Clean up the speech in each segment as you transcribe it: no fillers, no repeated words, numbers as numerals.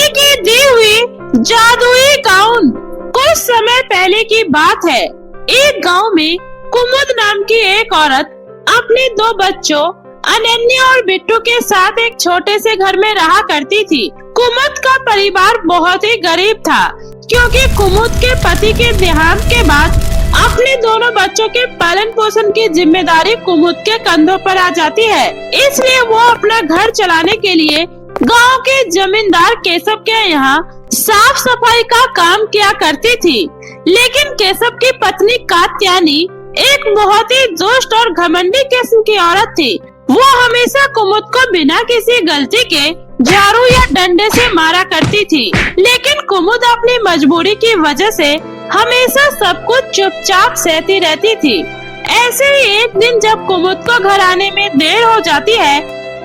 की दी हुई जादुई गाउन। कुछ समय पहले की बात है। एक गांव में कुमुद नाम की एक औरत अपने दो बच्चों अनन्या और बिट्टू के साथ एक छोटे से घर में रहा करती थी। कुमुद का परिवार बहुत ही गरीब था, क्योंकि कुमुद के पति के देहांत के बाद अपने दोनों बच्चों के पालन पोषण की जिम्मेदारी कुमुद के कंधों पर आ जाती है। इसलिए वो अपना घर चलाने के लिए गांव के जमींदार केशव के यहाँ साफ सफाई का काम किया करती थी। लेकिन केशव की पत्नी कात्यायनी एक बहुत ही दुष्ट और घमंडी किस्म की औरत थी। वो हमेशा कुमुद को बिना किसी गलती के झाड़ू या डंडे से मारा करती थी। लेकिन कुमुद अपनी मजबूरी की वजह से हमेशा सब कुछ चुपचाप सहती रहती थी। ऐसे ही एक दिन जब कुमुद को घर आने में देर हो जाती है,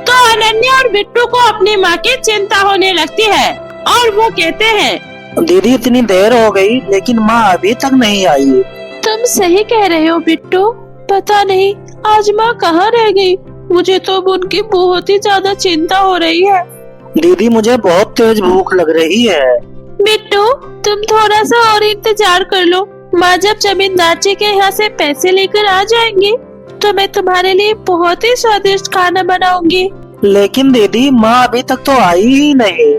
तो अनन्या और बिट्टू को अपनी माँ की चिंता होने लगती है और वो कहते हैं, दीदी इतनी देर हो गई लेकिन माँ अभी तक नहीं आई। तुम सही कह रहे हो बिट्टू, पता नहीं आज माँ कहाँ रह गई। मुझे तो उनकी बहुत ही ज्यादा चिंता हो रही है। दीदी मुझे बहुत तेज भूख लग रही है। बिट्टू तुम थोड़ा सा और इंतजार कर लो। माँ जब जमींदार जी के यहाँ से पैसे लेकर आ जाएंगी तो मैं तुम्हारे लिए बहुत ही स्वादिष्ट खाना बनाऊंगी। लेकिन दीदी माँ अभी तक तो आई ही नहीं।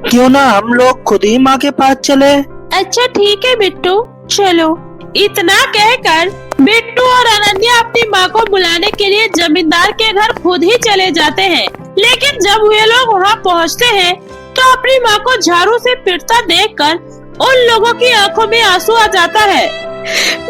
क्यों ना हम लोग खुद ही माँ के पास चले। अच्छा ठीक है बिट्टू, चलो। इतना कहकर बिट्टू और अनन्या अपनी माँ को बुलाने के लिए जमींदार के घर खुद ही चले जाते हैं। लेकिन जब वे लोग वहाँ पहुँचते हैं तो अपनी माँ को झाड़ू से पिटता देखकर उन लोगों की आंखों में आंसू आ जाता है।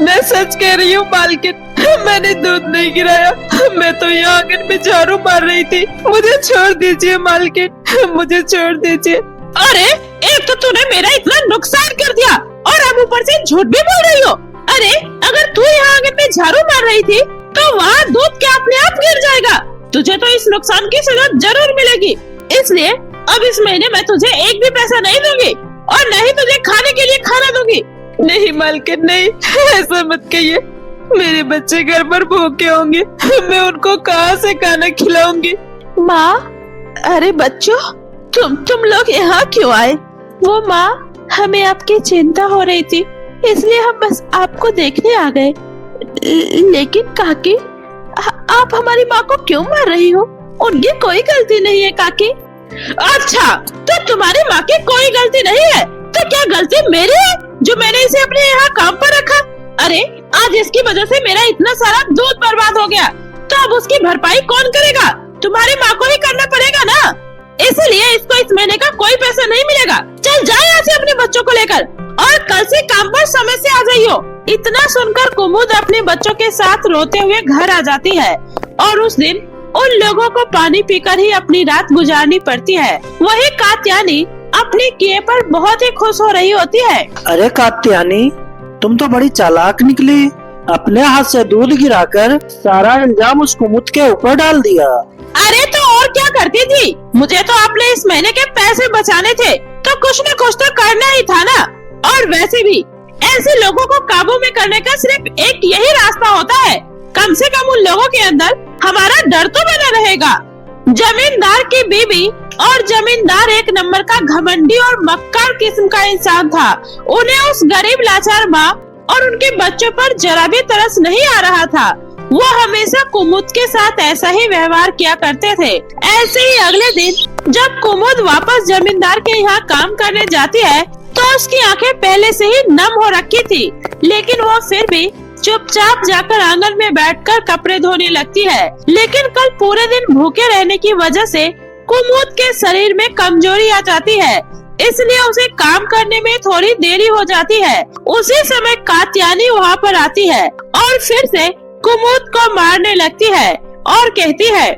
मैं सच कह रही हूँ मालकिन, मैंने दूध नहीं गिराया। मैं तो यहाँ आंगन में झाड़ू मार रही थी। मुझे छोड़ दीजिए मालकिन, मुझे छोड़ दीजिए। अरे एक तो तूने मेरा इतना नुकसान कर दिया और अब ऊपर से झूठ भी बोल रही हो। अरे अगर तू यहाँ आंगन में झाड़ू मार रही थी तो वहाँ दूध क्या अपने आप गिर जाएगा। तुझे तो इस नुकसान की सजा जरूर मिलेगी। इसलिए अब इस महीने मैं तुझे एक भी पैसा नहीं दूंगी और न ही तुझे खाने के लिए खाना दूंगी। नहीं मालकिन नहीं, ऐसा मत कहिए। मेरे बच्चे घर पर भूखे होंगे, मैं उनको कहाँ से खाना खिलाऊंगी। माँ, अरे बच्चों तुम लोग यहाँ क्यों आए? वो माँ, हमें आपकी चिंता हो रही थी इसलिए हम बस आपको देखने आ गए। लेकिन काकी, आप हमारी माँ को क्यों मार रही हो? उनकी कोई गलती नहीं है काकी। अच्छा, तो तुम्हारी माँ की कोई गलती नहीं है तो क्या गलती मेरी है जो मैंने इसे अपने यहाँ काम पर रखा? अरे आज इसकी वजह से मेरा इतना सारा दूध बर्बाद हो गया, तो अब उसकी भरपाई कौन करेगा? तुम्हारी माँ को ही करना पड़ेगा ना। इसलिए इसको इस महीने का कोई पैसा नहीं मिलेगा। चल जा यहाँ से अपने बच्चों को लेकर और कल से काम पर समय से आ जाइयो। इतना सुनकर कुमुद अपने बच्चों के साथ रोते हुए घर आ जाती है और उस दिन उन लोगों को पानी पीकर ही अपनी रात गुजारनी पड़ती है। वही कात्यायनी अपने किए पर बहुत ही खुश हो रही होती है। अरे कात्यायनी, तुम तो बड़ी चालाक निकली। अपने हाथ से दूध गिराकर सारा इल्जाम उस कुमुद के ऊपर डाल दिया। अरे तो और क्या करती थी? मुझे तो अपने इस महीने के पैसे बचाने थे, तो कुछ न कुछ तो करना ही था ना। और वैसे भी ऐसे लोगों को काबू में करने का सिर्फ एक यही रास्ता होता है। कम से कम उन लोगों के अंदर हमारा डर तो बना रहेगा। जमींदार की बीवी और जमींदार एक नंबर का घमंडी और मक्कार किस्म का इंसान था। उन्हें उस गरीब लाचार माँ और उनके बच्चों पर जरा भी तरस नहीं आ रहा था। वो हमेशा कुमुद के साथ ऐसा ही व्यवहार किया करते थे। ऐसे ही अगले दिन जब कुमुद वापस जमींदार के यहाँ काम करने जाती है तो उसकी आंखें पहले से ही नम हो रखी थी, लेकिन वो फिर भी चुपचाप जाकर आंगन में बैठकर कपड़े धोने लगती है। लेकिन कल पूरे दिन भूखे रहने की वजह से कुमुद के शरीर में कमजोरी आ जाती है, इसलिए उसे काम करने में थोड़ी देरी हो जाती है। उसी समय कात्यायनी वहाँ पर आती है और फिर से कुमुद को मारने लगती है और कहती है,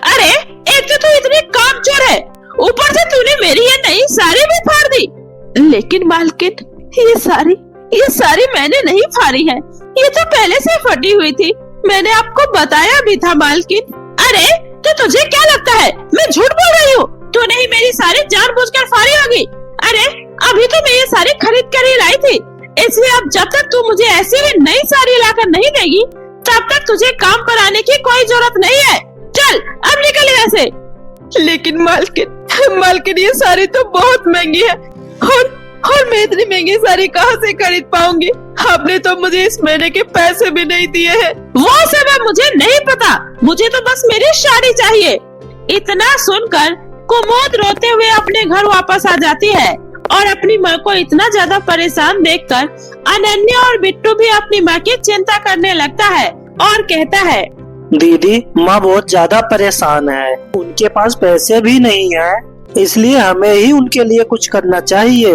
अरे एक तो तू इतनी कामचोर है, ऊपर से तूने मेरी ये नई साड़ी भी फाड़ दी। लेकिन मालकिन, ये साड़ी मैंने नहीं फाड़ी है, ये तो पहले से फटी हुई थी। मैंने आपको बताया भी था मालकिन। अरे तो तुझे क्या लगता है मैं झूठ बोल रही हूँ? तूने ही मेरी साड़ी जानबूझकर फाड़ी होगी। अरे अभी तो मैं ये साड़ी खरीद कर ही लाई थी, इसलिए अब जब तक तू मुझे ऐसी भी नई साड़ी लाकर नहीं देगी तब तक तुझे काम पर आने की कोई जरूरत नहीं है। चल अब निकल यहाँ से। लेकिन मालकिन, मालकिन ये साड़ी तो बहुत महंगी है और मैं इतनी महंगी साड़ी कहाँ से खरीद पाऊंगी? आपने तो मुझे इस महीने के पैसे भी नहीं दिए हैं। वो सब मुझे नहीं पता, मुझे तो बस मेरी साड़ी चाहिए। इतना सुनकर कुमुद रोते हुए अपने घर वापस आ जाती है और अपनी माँ को इतना ज्यादा परेशान देखकर अनन्या और बिट्टू भी अपनी माँ की चिंता करने लगता है और कहता है, दीदी माँ बहुत ज्यादा परेशान है, उनके पास पैसे भी नहीं है, इसलिए हमें ही उनके लिए कुछ करना चाहिए।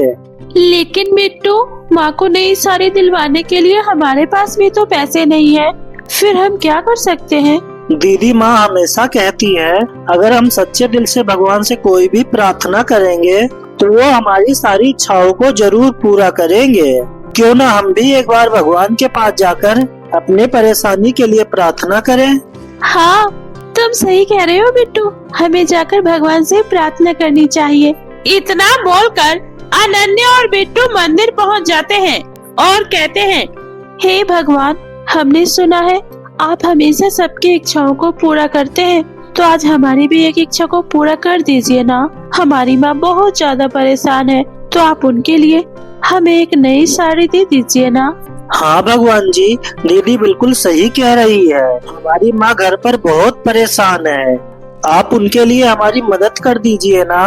लेकिन बिट्टू, माँ को नई साड़ी दिलवाने के लिए हमारे पास भी तो पैसे नहीं है, फिर हम क्या कर सकते हैं? दीदी माँ हमेशा कहती है अगर हम सच्चे दिल से भगवान से कोई भी प्रार्थना करेंगे तो वो हमारी सारी इच्छाओं को जरूर पूरा करेंगे। क्यों ना हम भी एक बार भगवान के पास जाकर अपने परेशानी के लिए प्रार्थना करें? हाँ, तुम सही कह रहे हो बिट्टू, हमें जाकर भगवान से प्रार्थना करनी चाहिए। इतना बोलकर अनन्या और बिट्टू मंदिर पहुंच जाते हैं और कहते हैं, हे भगवान, हमने सुना है आप हमेशा सबकी इच्छाओं को पूरा करते हैं, तो आज हमारी भी एक इच्छा को पूरा कर दीजिए ना। हमारी माँ बहुत ज्यादा परेशान है, तो आप उनके लिए हमें एक नई साड़ी दे दीजिए ना। हाँ भगवान जी, दीदी बिल्कुल सही कह रही है, हमारी माँ घर पर बहुत परेशान है, आप उनके लिए हमारी मदद कर दीजिए ना।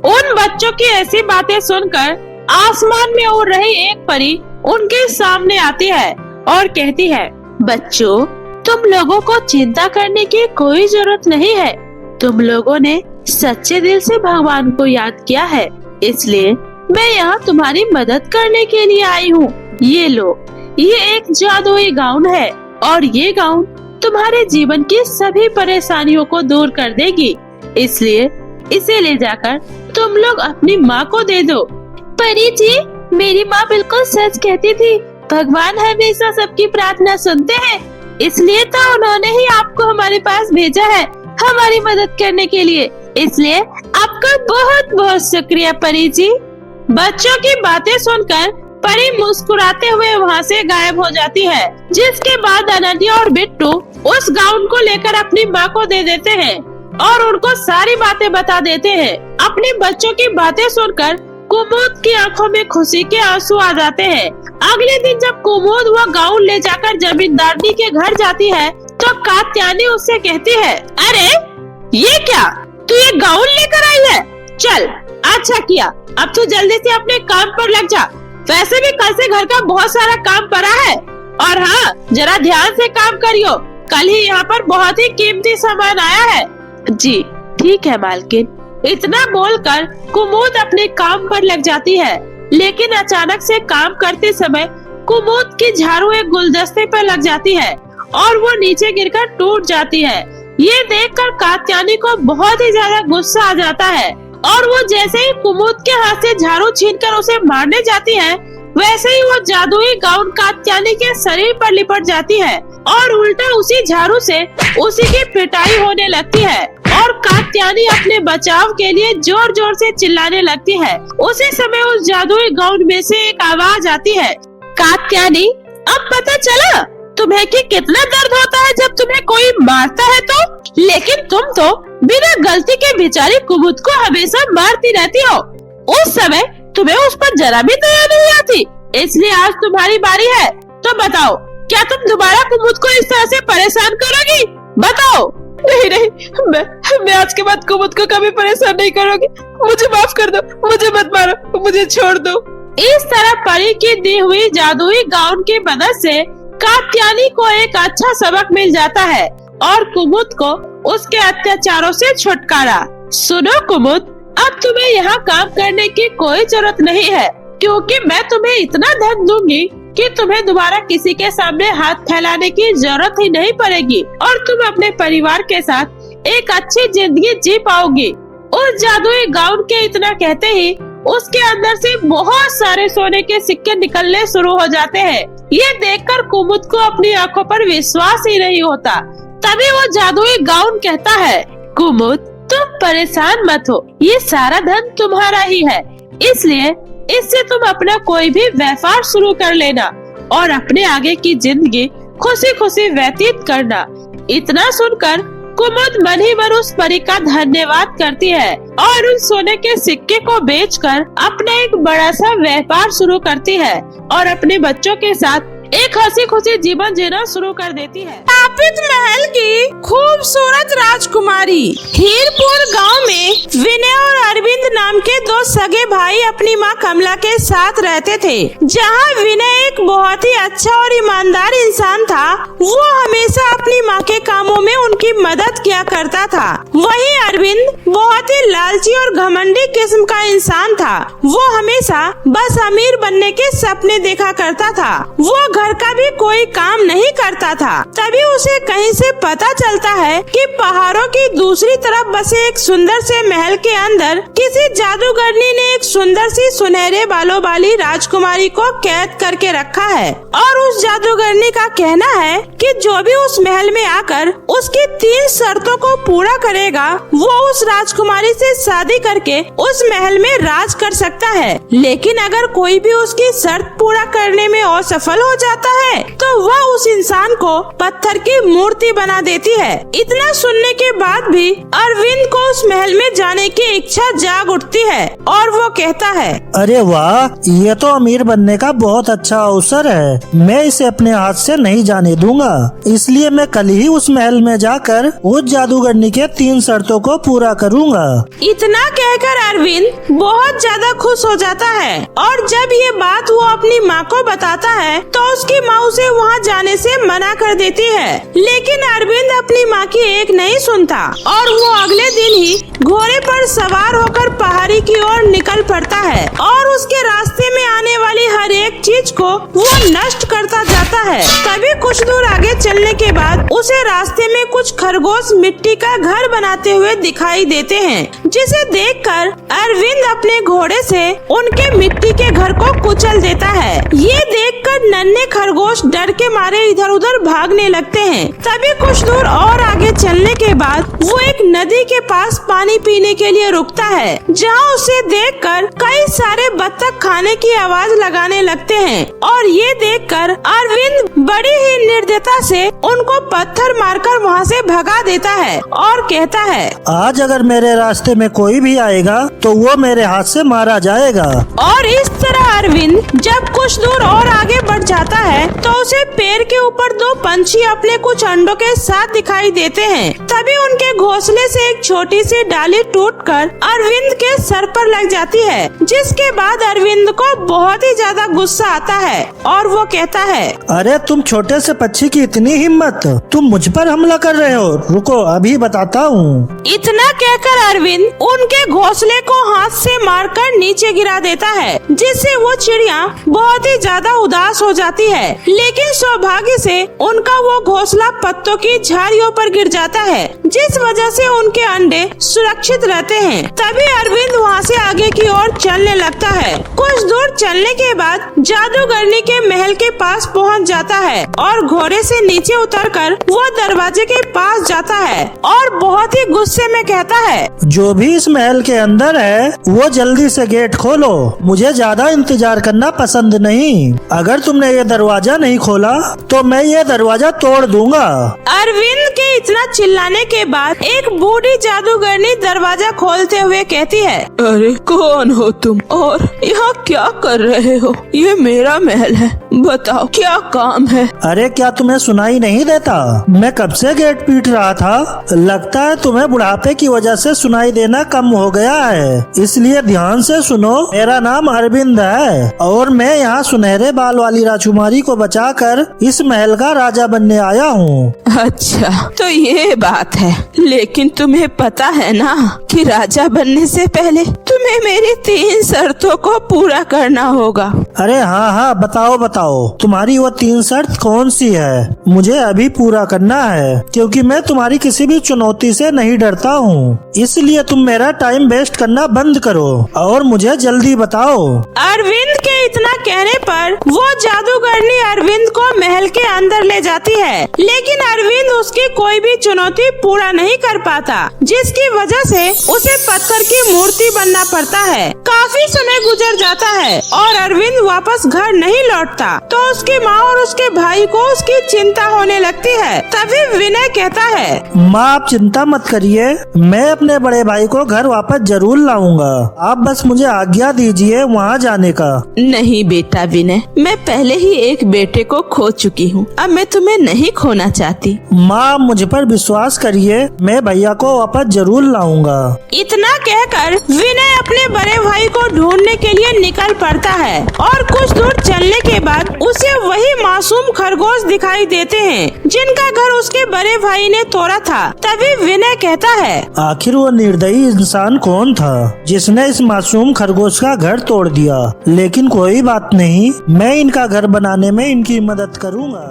उन बच्चों की ऐसी बातें सुनकर आसमान में उड़ रही एक परी उनके सामने आती है और कहती है, बच्चों, तुम लोगों को चिंता करने की कोई जरूरत नहीं है, तुम लोगों ने सच्चे दिल से भगवान को याद किया है, इसलिए मैं यहाँ तुम्हारी मदद करने के लिए आई हूँ। ये लो, ये एक जादुई गाउन है और ये गाउन तुम्हारे जीवन की सभी परेशानियों को दूर कर देगी, इसलिए इसे ले जाकर तुम लोग अपनी माँ को दे दो। परी जी, मेरी माँ बिल्कुल सच कहती थी, भगवान हमेशा सबकी प्रार्थना सुनते हैं, इसलिए तो उन्होंने ही आपको हमारे पास भेजा है हमारी मदद करने के लिए, इसलिए आपका बहुत बहुत शुक्रिया परी जी। बच्चों की बातें सुनकर परी मुस्कुराते हुए वहाँ से गायब हो जाती है, जिसके बाद अनन्या और बिट्टू उस गाउन को लेकर अपनी माँ को दे देते हैं और उनको सारी बातें बता देते हैं। अपने बच्चों की बातें सुनकर कुमुद की आंखों में खुशी के आंसू आ जाते हैं। अगले दिन जब कुमुद वह गाउन ले जाकर जमींदारनी के घर जाती है तो कात्यायनी उससे कहती है, अरे ये क्या, तू ये गाउन लेकर आई है? चल, अच्छा किया, अब तू जल्दी से अपने काम पर लग जा, वैसे भी कल से घर का बहुत सारा काम पड़ा है, और हाँ, जरा ध्यान से काम करियो, कल ही यहाँ पर बहुत ही कीमती सामान आया है। जी ठीक है मालकिन। इतना बोलकर कुमुद अपने काम पर लग जाती है, लेकिन अचानक से काम करते समय कुमुद की झाड़ू एक गुलदस्ते पर लग जाती है और वो नीचे गिरकर टूट जाती है। ये देखकर कात्यायनी को बहुत ही ज्यादा गुस्सा आ जाता है और वो जैसे ही कुमुद के हाथ से झाड़ू छीनकर उसे मारने जाती है, वैसे ही वो जादुई गाउन कात्यायनी के शरीर पर लिपट जाती है और उल्टा उसी झाड़ू से उसी की पिटाई होने लगती है और कात्यायनी अपने बचाव के लिए जोर जोर से चिल्लाने लगती है। उसी समय उस जादुई गाउन में से एक आवाज आती है, कात्यायनी, अब पता चला तुम्हें कि कितना दर्द होता है जब तुम्हें कोई मारता है तो, लेकिन तुम तो बिना गलती के बेचारी कुमुद को हमेशा मारती रहती हो। उस समय तुम्हें उस पर जरा भी दया नहीं आती, इसलिए आज तुम्हारी बारी है, तो बताओ क्या तुम दोबारा कुमुद को इस तरह से परेशान करोगी? बताओ। नहीं नहीं, मैं आज के बाद कुमुद को कभी परेशान नहीं करूंगी, मुझे माफ कर दो, मुझे मत मारो, मुझे छोड़ दो। इस तरह परी की दी हुई जादुई गाउन की मदद से कात्यायनी को एक अच्छा सबक मिल जाता है और कुमुद को उसके अत्याचारों से छुटकारा। सुनो कुमुद, अब तुम्हें यहाँ काम करने की कोई जरूरत नहीं है, क्योंकि मैं तुम्हें इतना धन दूंगी कि तुम्हें दोबारा किसी के सामने हाथ फैलाने की जरूरत ही नहीं पड़ेगी और तुम अपने परिवार के साथ एक अच्छी जिंदगी जी पाओगी। उस जादुई गाउन के इतना कहते ही उसके अंदर से बहुत सारे सोने के सिक्के निकलने शुरू हो जाते हैं। ये देखकर कुमुद को अपनी आंखों पर विश्वास ही नहीं होता। तभी वो जादुई गाउन कहता है, कुमुद, तुम परेशान मत हो, ये सारा धन तुम्हारा ही है, इसलिए इससे तुम अपना कोई भी व्यापार शुरू कर लेना और अपने आगे की जिंदगी खुशी खुशी व्यतीत करना। इतना सुनकर कुमुद मन ही मन उस परी का धन्यवाद करती है और उन सोने के सिक्के को बेचकर अपना एक बड़ा सा व्यापार शुरू करती है और अपने बच्चों के साथ एक हंसी खुशी जीवन जीना शुरू कर देती है। स्थापित महल की खूबसूरत राजकुमारी। हीरपुर गांव में विनय और अरविंद नाम के दो सगे भाई अपनी मां कमला के साथ रहते थे। जहां विनय एक बहुत ही अच्छा और ईमानदार इंसान था, वो हमेशा अपनी मां के कामों में उनकी मदद किया करता था। वहीं अरविंद बहुत ही लालची और घमंडी किस्म का इंसान था। वो हमेशा बस अमीर बनने के सपने देखा करता था। वो घर का भी कोई काम नहीं करता था। तभी उसे कहीं से पता चलता है कि पहाड़ों की दूसरी तरफ बसे एक सुंदर से महल के अंदर किसी जादूगरनी ने एक सुंदर सी सुनहरे बालों वाली राजकुमारी को कैद करके रखा है और उस जादूगरनी का कहना है कि जो भी उस महल में आकर उसकी 3 शर्तों को पूरा करेगा, वो उस राजकुमारी से शादी करके उस महल में राज कर सकता है। लेकिन अगर कोई भी उसकी शर्त पूरा करने में असफल हो जाता है तो वह उस इंसान को पत्थर की मूर्ति बना देती है। इतना सुनने के बाद भी अरविंद को उस महल में जाने की इच्छा जाग उठती है और वो कहता है, अरे वाह, ये तो अमीर बनने का बहुत अच्छा अवसर है। मैं इसे अपने हाथ से नहीं जाने दूंगा, इसलिए मैं कल ही उस महल में जाकर उस जादूगरनी के 3 शर्तों को पूरा करूंगा। इतना कहकर अरविंद बहुत ज्यादा खुश हो जाता है और जब ये बात वो अपनी माँ को बताता है तो उसकी माँ उसे वहाँ जाने से मना कर देती है। लेकिन अरविंद अपनी माँ की एक नहीं सुनता और वो अगले दिन ही घोड़े पर सवार होकर पहाड़ी की ओर निकल पड़ता है और उसके रास्ते में आने वाली हर एक चीज को वो नष्ट करता जाता है। तभी कुछ दूर आगे चलने के बाद उसे रास्ते में कुछ खरगोश मिट्टी का घर बनाते हुए दिखाई देते हैं, जिसे देखकर अरविंद अपने घोड़े से उनके मिट्टी के घर को कुचल देता है। ये देखकर नन्हे खरगोश डर के मारे इधर उधर भागने लगते हैं। तभी कुछ दूर और आगे चलने के बाद वो एक नदी के पास पानी पीने के लिए रुकता है, जहाँ उसे देखकर कई सारे बत्तख खाने की आवाज लगाने लगते हैं और ये देखकर अरविंद बड़ी ही निर्दयता से उनको पत्थर मारकर वहाँ से भगा देता है और कहता है, आज अगर मेरे रास्ते में कोई भी आएगा तो वो मेरे हाथ से मारा जाएगा। और इस तरह अरविंद जब कुछ दूर और आगे बढ़ जाता है तो उसे पेड़ के ऊपर 2 पंछी अपने कुछ अंडों के साथ दिखाई देते हैं। तभी उनके घोंसले से एक छोटी सी डाली टूटकर अरविंद के सर पर लग जाती है, जिसके बाद अरविंद को बहुत ही ज्यादा गुस्सा आता है और वो कहता है, अरे तुम छोटे से पक्षी की इतनी हिम्मत, तुम मुझ पर हमला कर रहे हो, रुको अभी बताता हूँ। इतना कहकर अरविंद उनके घोंसले को हाथ से मारकर नीचे गिरा देता है, जिससे वो चिड़िया बहुत ही ज्यादा उदास हो जाती है। लेकिन सौभाग्य से उनका वो घोंसला पत्तों की झाड़ियों पर गिर जाता है, जिस वजह से उनके अंडे सुरक्षित रहते हैं। तभी अरविंद वहाँ से आगे की ओर चलने लगता है। कुछ दूर चलने के बाद जादूगरनी के महल के पास पहुँच जाता है और घोड़े से नीचे उतरकर वो दरवाजे के पास जाता है और बहुत ही गुस्से में कहता है, जो भी इस महल के अंदर है वो जल्दी से गेट खोलो, मुझे ज्यादा इंतजार करना पसंद नहीं। अगर तुमने ये दरवाजा नहीं खोला तो मैं ये दरवाजा तोड़ दूंगा। अरविंद के इतना चिल्लाने के बाद एक बूढ़ी जादूगरनी दरवाजा खोलते हुए कहती है, अरे कौन हो तुम और यहाँ क्या कर रहे हो? ये मेरा महल है, बताओ क्या काम है? अरे क्या तुम्हें सुनाई नहीं देता? मैं कब से गेट पीट रहा था। लगता है तुम्हें बुढ़ापे की वजह से सुनाई देना कम हो गया है, इसलिए ध्यान से सुनो। मेरा नाम अरविंद है और मैं यहाँ सुनहरे बाल वाली राजकुमारी को बचाकर इस महल का राजा बनने आया हूँ। अच्छा तो ये बात है, लेकिन तुम्हें पता है ना कि राजा बनने से पहले तुम्हें मेरी 3 शर्तों को पूरा करना होगा। अरे हाँ हाँ, बताओ बताओ, तुम्हारी वो 3 शर्त कौन सी है? मुझे अभी पूरा करना है, क्योंकि मैं तुम्हारी किसी भी चुनौती से नहीं डरता हूँ। इसलिए तुम मेरा टाइम वेस्ट करना बंद करो और मुझे जल्दी बताओ। अरविंद के इतना कहने पर वो जादूगरनी अरविंद को महल के अंदर ले जाती है, लेकिन अरविंद उसकी कोई भी चुनौती पूरा नहीं कर पाता, जिसकी वजह से उसे पत्थर की मूर्ति बनना पड़ता है। काफी समय गुजर जाता है और अरविंद वापस घर नहीं लौटता, तो उसकी माँ और उसके भाई को उसकी चिंता होने लगती है। तभी विनय कहता है, माँ आप चिंता मत करिए, मैं अपने बड़े भाई को घर वापस जरूर लाऊंगा। आप बस मुझे आज्ञा दीजिए वहाँ जाने का। नहीं बेटा विनय, मैं पहले ही एक बेटे को खो चुकी हूँ, अब मैं तुम्हें नहीं खोना चाहती। माँ मुझ पर विश्वास करिए, मैं भैया को वापस जरूर लाऊंगा। इतना कहकर विनय अपने बड़े भाई को ढूंढने के लिए निकल पड़ता है और कुछ दूर चलने के बाद उसे वही मासूम खरगोश दिखाई देते हैं जिनका घर उसके बड़े भाई ने तोड़ा था। तभी विनय कहता है, आखिर वो निर्दयी इंसान कौन था जिसने इस मासूम खरगोश का घर तोड़ दिया। लेकिन कोई बात नहीं, मैं इनका घर बनाने में इनकी मदद करूँगा।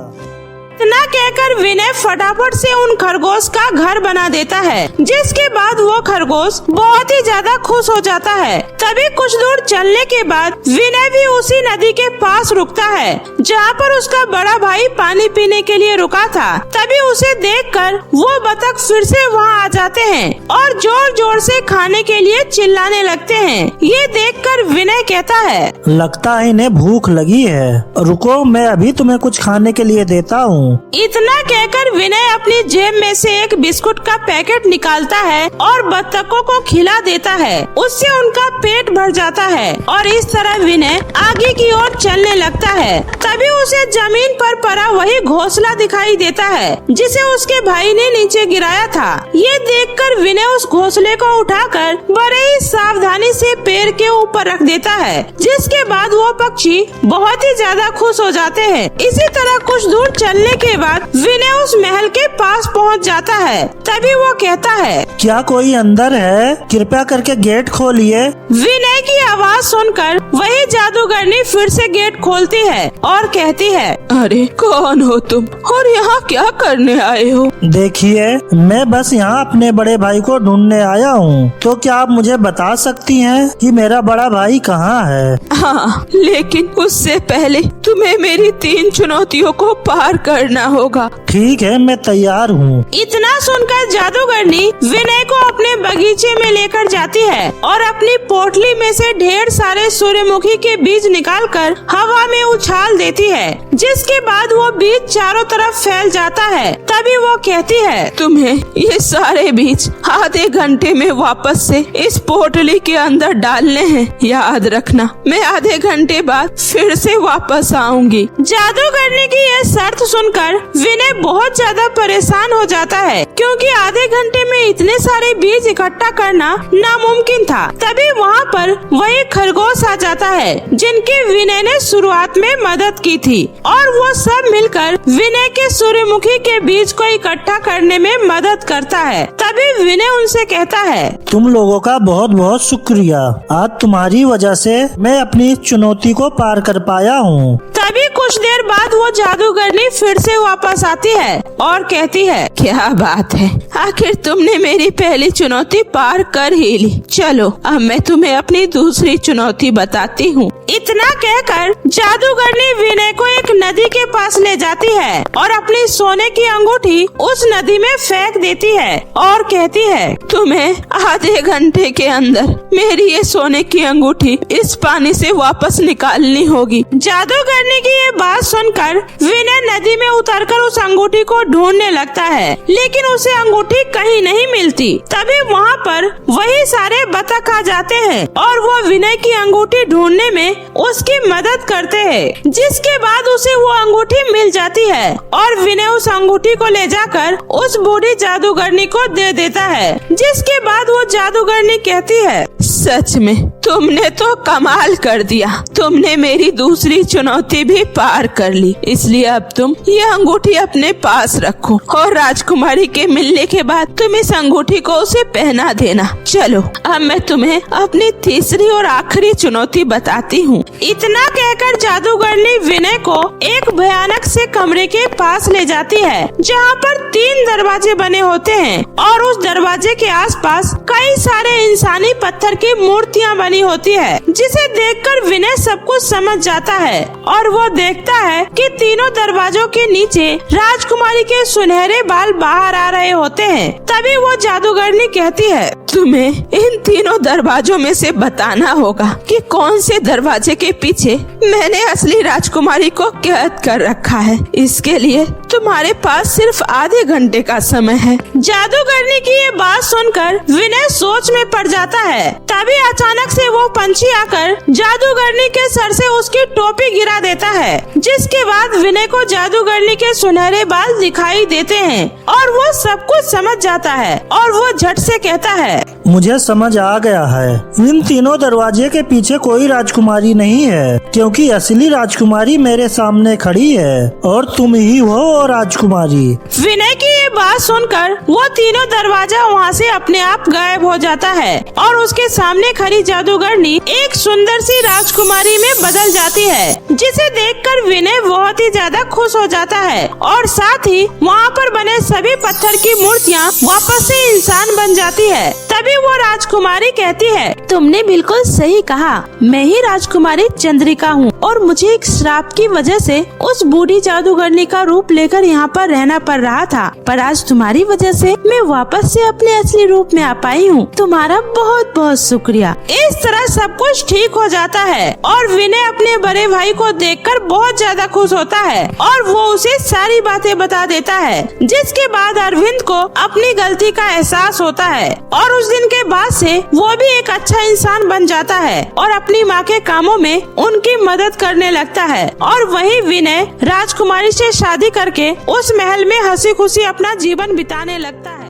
इतना कहकर विनय फटाफट से उन खरगोश का घर बना देता है, जिसके बाद वो खरगोश बहुत ही ज्यादा खुश हो जाता है। तभी कुछ दूर चलने के बाद विनय भी उसी नदी के पास रुकता है जहाँ पर उसका बड़ा भाई पानी पीने के लिए रुका था। तभी उसे देखकर वो बतख फिर से वहाँ आ जाते हैं और जोर जोर से खाने के लिए चिल्लाने लगते हैं। ये देखकर विनय कहता है, लगता है इन्हें भूख लगी है, रुको मैं अभी तुम्हें कुछ खाने के लिए देता हूँ। इतना कहकर विनय अपनी जेब में से एक बिस्कुट का पैकेट निकालता है और बत्तखों को खिला देता है। उससे उनका पेट भर जाता है और इस तरह विनय आगे की ओर चलने लगता है। तभी उसे जमीन पर पड़ा वही घोंसला दिखाई देता है जिसे उसके भाई ने नीचे गिराया था। ये देखकर विनय उस घोंसले को उठाकर बड़े ही सावधानी से पेड़ के ऊपर रख देता है, जिसके बाद वो पक्षी बहुत ही ज्यादा खुश हो जाते हैं। इसी तरह कुछ दूर चलने के बाद विनय उस महल के पास पहुंच जाता है। तभी वो कहता है, क्या कोई अंदर है? कृपया करके गेट खोलिए। विनय की आवाज सुनकर वही जादूगरनी फिर से गेट खोलती है और कहती है, अरे कौन हो तुम और यहाँ क्या करने आए हो? देखिए मैं बस यहाँ अपने बड़े भाई को ढूंढने आया हूँ, तो क्या आप मुझे बता सकती हैं कि मेरा बड़ा भाई कहाँ है? हाँ, लेकिन उससे पहले तुम्हें मेरी 3 चुनौतियों को पार करना होगा। ठीक है, मैं तैयार हूँ। इतना सुनकर जादूगरनी विनय को अपने बगीचे में लेकर जाती है और अपनी पोटली में से ढेर सारे सूर्यमुखी के बीज निकालकर हवा में उछाल देती है, जिसके बाद वो बीज चारों तरफ फैल जाता है। तभी वो कहती है, तुम्हें ये सारे बीज आधे घंटे में वापस से इस पोटली के अंदर डालने हैं। याद रखना, मैं आधे घंटे बाद फिर से वापस आऊंगी। जादूगरनी की ये शर्त सुनकर विनय बहुत ज्यादा परेशान हो जाता है, क्योंकि आधे घंटे में इतने सारे बीज इकट्ठा करना नामुमकिन था। तभी वहाँ पर वही खरगोश आ जाता है जिनकी विनय ने शुरुआत में मदद की थी, और वो सब मिलकर विनय के सूर्यमुखी के बीज को इकट्ठा करने में मदद करता है। तभी विनय उनसे कहता है, तुम लोगों का बहुत बहुत शुक्रिया, आज तुम्हारी वजह से मैं अपनी इस चुनौती को पार कर पाया हूँ। तभी कुछ देर बाद वो जादूगरनी फिर से वापस आती है और कहती है, क्या बात है, आखिर तुमने मेरी पहली चुनौती पार कर ही ली। चलो अब मैं तुम्हें अपनी दूसरी चुनौती बताती हूँ। इतना कहकर जादूगरनी विनय को एक नदी के पास ले जाती है और अपनी सोने की अंगूठी उस नदी में फेंक देती है और कहती है, तुम्हें आधे घंटे के अंदर मेरी ये सोने की अंगूठी इस पानी से वापस निकालनी होगी। जादूगरनी की ये बात सुनकर विनय नदी में उतरकर उस अंगूठी को ढूंढने लगता है, लेकिन उसे अंगूठी कहीं नहीं मिलती। तभी वहाँ पर वही सारे बतख आ जाते हैं और वो विनय की अंगूठी ढूंढने में उसकी मदद करते हैं, जिसके बाद उसे वो अंगूठी मिल जाती है और विनय उस अंगूठी को ले जाकर उस बूढ़ी जादूगरनी को दे देता है, जिसके बाद वो जादूगरनी कहती है, सच में तुमने तो कमाल कर दिया, तुमने मेरी दूसरी चुनौती भी पार कर ली। इसलिए अब तुम ये अंगूठी अपने पास रखो और राजकुमारी के मिलने के बाद तुम इस अंगूठी को उसे पहना देना। चलो अब मैं तुम्हें अपनी तीसरी और आखिरी चुनौती बताती हूँ। इतना कहकर जादूगरनी विनय को एक भयानक से कमरे के पास ले जाती है, जहाँ पर 3 दरवाजे बने होते हैं और उस दरवाजे के आसपास कई सारे इंसानी पत्थर की मूर्तियाँ बनी होती है, जिसे देखकर विनय सब कुछ समझ जाता है और वो देखता है कि तीनों दरवाजों के नीचे राजकुमारी के सुनहरे बाल बाहर आ रहे होते हैं। तभी वो जादूगरनी कहती है, तुम्हें इन तीनों दरवाजों में से बताना होगा कि कौन से दरवाजे दरवाजे के पीछे मैंने असली राजकुमारी को कैद कर रखा है। इसके लिए तुम्हारे पास सिर्फ आधे घंटे का समय है। जादूगरनी की ये बात सुनकर विनय सोच में पड़ जाता है। तभी अचानक से वो पंछी आकर जादूगरनी के सर से उसकी टोपी गिरा देता है, जिसके बाद विनय को जादूगरनी के सुनहरे बाल दिखाई देते हैं और वो सब कुछ समझ जाता है और वो झट से कहता है, मुझे समझ आ गया है, इन तीनों दरवाजे के पीछे कोई राजकुमारी नहीं है, क्योंकि असली राजकुमारी मेरे सामने खड़ी है और तुम ही हो वो राजकुमारी। विनय की ये बात सुनकर वो तीनों दरवाजा वहाँ से अपने आप गायब हो जाता है और उसके सामने खड़ी जादूगरनी एक सुंदर सी राजकुमारी में बदल जाती है, जिसे देखकर विनय बहुत ही ज्यादा खुश हो जाता है और साथ ही वहाँ पर बने सभी पत्थर की मूर्तियाँ वापस से इंसान बन जाती है। तभी वो राजकुमारी कहती है, तुमने बिल्कुल सही कहा, मैं ही राजकुमारी चंद्रिका हूँ और मुझे एक श्राप की वजह से उस बूढ़ी जादूगरनी का रूप लेकर यहाँ पर रहना पड़ रहा था, पर आज तुम्हारी वजह से मैं वापस से अपने असली रूप में आ पाई हूँ। तुम्हारा बहुत बहुत शुक्रिया। इस तरह सब कुछ ठीक हो जाता है और विनय अपने बड़े भाई को देखकर बहुत ज्यादा खुश होता है और वो उसे सारी बातें बता देता है, जिसके बाद अरविंद को अपनी गलती का एहसास होता है और उस दिन के बाद से वो भी एक अच्छा इंसान बन जाता है और अपनी माँ के कामों में उनकी मदद करने लगता है। और वहीं विनय राजकुमारी से शादी करके उस महल में हंसी खुशी अपना जीवन बिताने लगता है।